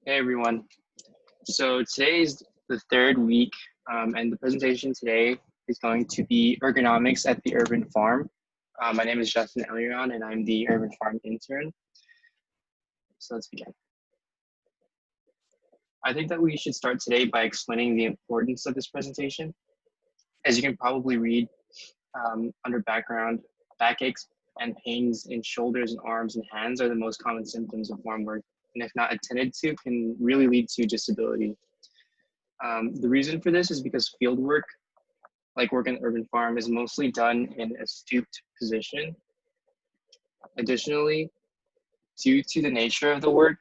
Hey everyone. So today is the third week, and the presentation today is going to be ergonomics at the urban farm. My name is Justin Eliron, and I'm the urban farm intern. So let's begin. I think that we should start today by explaining the importance of this presentation. As you can probably read under background, backaches and pains in shoulders and arms and hands are the most common symptoms of farm work, and if not attended to, can really lead to disability. The reason for this is because field work, like work in an urban farm, is mostly done in a stooped position. Additionally, due to the nature of the work,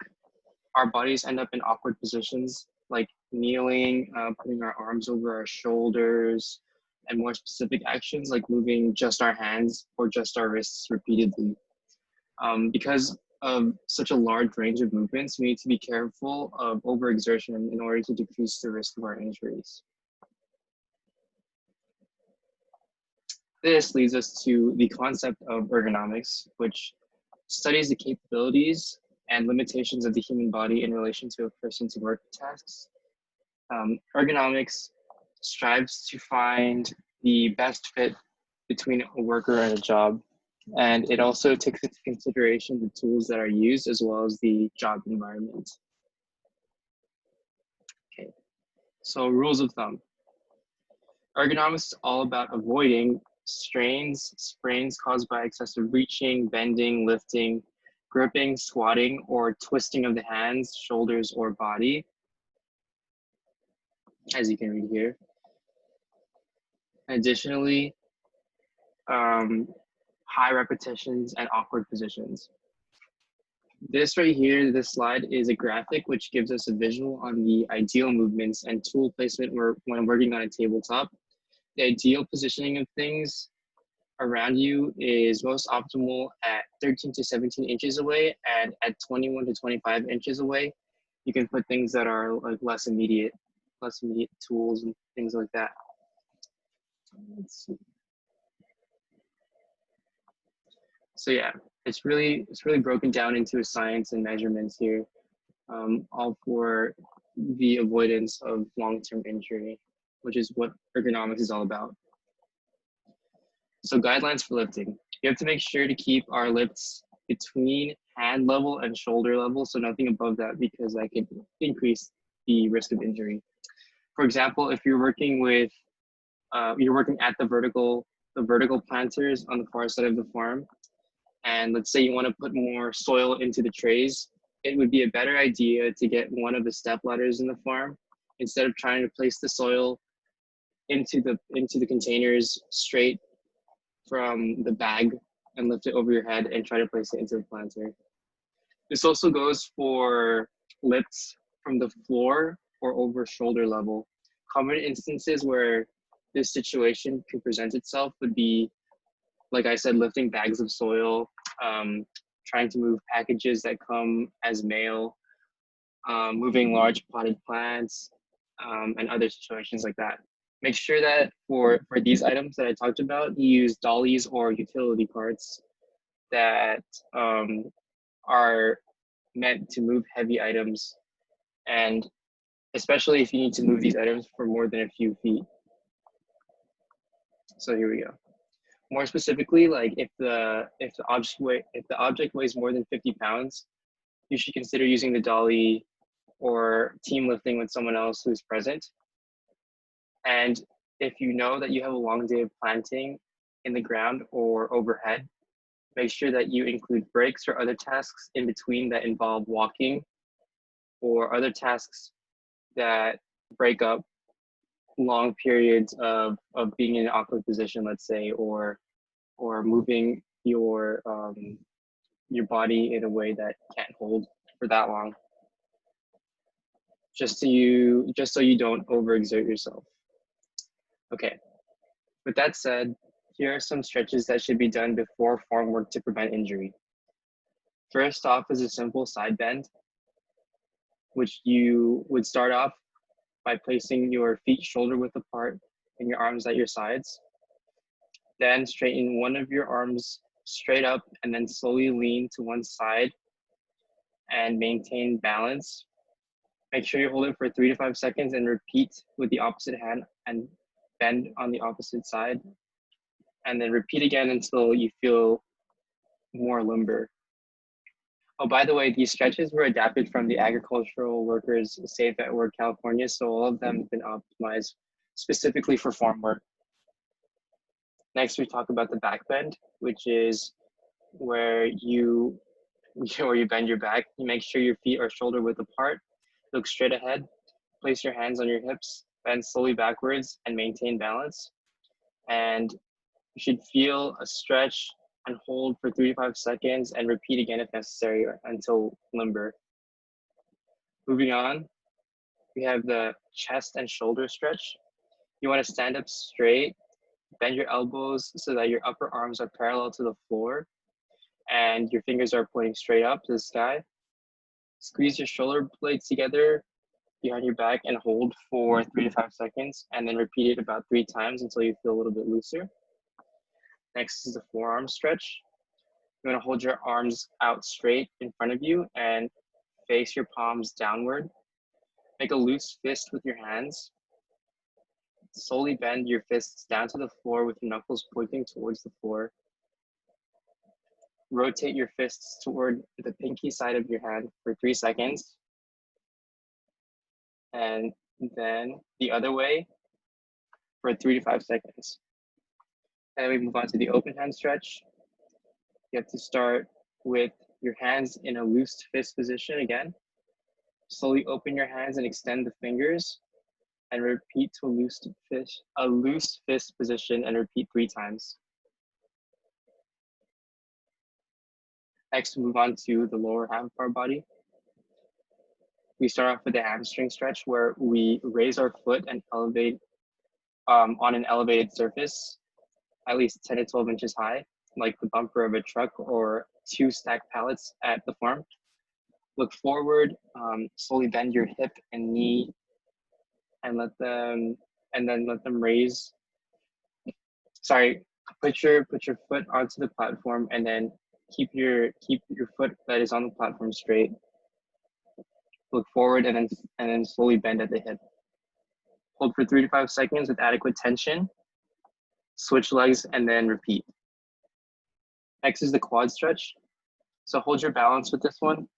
our bodies end up in awkward positions like kneeling, putting our arms over our shoulders, and more specific actions like moving just our hands or just our wrists repeatedly. Because of such a large range of movements, we need to be careful of overexertion in order to decrease the risk of our injuries. This leads us to the concept of ergonomics, which studies the capabilities and limitations of the human body in relation to a person's work tasks. Ergonomics strives to find the best fit between a worker and a job, and it also takes into consideration the tools that are used as well as the job environment. Okay, so rules of thumb. Ergonomics is all about avoiding strains, sprains caused by excessive reaching, bending, lifting, gripping, squatting, or twisting of the hands, shoulders, or body, as you can read here. Additionally, high repetitions and awkward positions. This right here, this slide is a graphic which gives us a visual on the ideal movements and tool placement when working on a tabletop. The ideal positioning of things around you is most optimal at 13 to 17 inches away, and at 21 to 25 inches away, you can put things that are like less immediate tools and things like that. Let's see. So yeah, it's really broken down into a science and measurements here, all for the avoidance of long-term injury, which is what ergonomics is all about. So guidelines for lifting. You have to make sure to keep our lifts between hand level and shoulder level, so nothing above that, because that could increase the risk of injury. For example, if you're working with, you're working at the vertical planters on the far side of the farm, and let's say you want to put more soil into the trays, it would be a better idea to get one of the step ladders in the farm instead of trying to place the soil into the containers straight from the bag and lift it over your head and try to place it into the planter. This also goes for lifts from the floor or over shoulder level. Common instances where this situation could present itself would be, like I said, lifting bags of soil, trying to move packages that come as mail, moving large potted plants, and other situations like that. Make sure that for these items that I talked about, you use dollies or utility carts that are meant to move heavy items, and especially if you need to move these items for more than a few feet. So here we go. More specifically, like if the object weighs more than 50 pounds, you should consider using the dolly or team lifting with someone else who's present. And if you know that you have a long day of planting in the ground or overhead, make sure that you include breaks or other tasks in between that involve walking, or other tasks that break up long periods of being in an awkward position, let's say, or moving your body in a way that can't hold for that long, just so you don't overexert yourself. Okay, with that said, here are some stretches that should be done before farm work to prevent injury. First off is a simple side bend, which you would start off by placing your feet shoulder width apart and your arms at your sides. Then straighten one of your arms straight up and then slowly lean to one side and maintain balance. Make sure you hold it for 3 to 5 seconds and repeat with the opposite hand and bend on the opposite side. And then repeat again until you feel more limber. Oh, by the way, these stretches were adapted from the Agricultural Workers Safe at Work California, so all of them have been optimized specifically for farm work. Next, we talk about the back bend, which is where you bend your back. You make sure your feet are shoulder width apart, look straight ahead, place your hands on your hips, bend slowly backwards, and maintain balance. And you should feel a stretch and hold for 3 to 5 seconds and repeat again if necessary until limber. Moving on, we have the chest and shoulder stretch. You want to stand up straight, bend your elbows so that your upper arms are parallel to the floor and your fingers are pointing straight up to the sky. Squeeze your shoulder blades together behind your back and hold for 3 to 5 seconds, and then repeat it about 3 times until you feel a little bit looser. Next is the forearm stretch. You want to hold your arms out straight in front of you and face your palms downward. Make a loose fist with your hands. Slowly bend your fists down to the floor with your knuckles pointing towards the floor. Rotate your fists toward the pinky side of your hand for 3 seconds. And then the other way for 3 to 5 seconds. And we move on to the open hand stretch. You have to start with your hands in a loose fist position again. Slowly open your hands and extend the fingers and repeat to a loose fist position and repeat 3 times. Next, we move on to the lower half of our body. We start off with the hamstring stretch where we raise our foot and elevate on an elevated surface, at least 10 to 12 inches high, like the bumper of a truck or 2 stacked pallets at the farm. Look forward, slowly bend your hip and knee and let them raise. Sorry, put your foot onto the platform and then keep your foot that is on the platform straight. Look forward and then slowly bend at the hip. Hold for 3 to 5 seconds with adequate tension. Switch legs and then repeat. Next is the quad stretch. So hold your balance with this one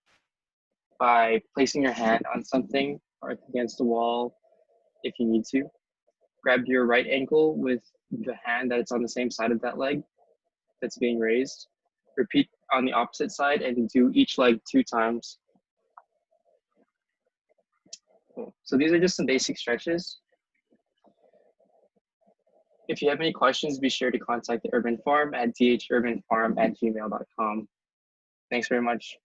by placing your hand on something or against the wall if you need to. Grab your right ankle with the hand that's on the same side of that leg that's being raised. Repeat on the opposite side and do each leg 2 times. Cool. So these are just some basic stretches. If you have any questions, be sure to contact the Urban Farm at dhurbanfarm@gmail.com. Thanks very much.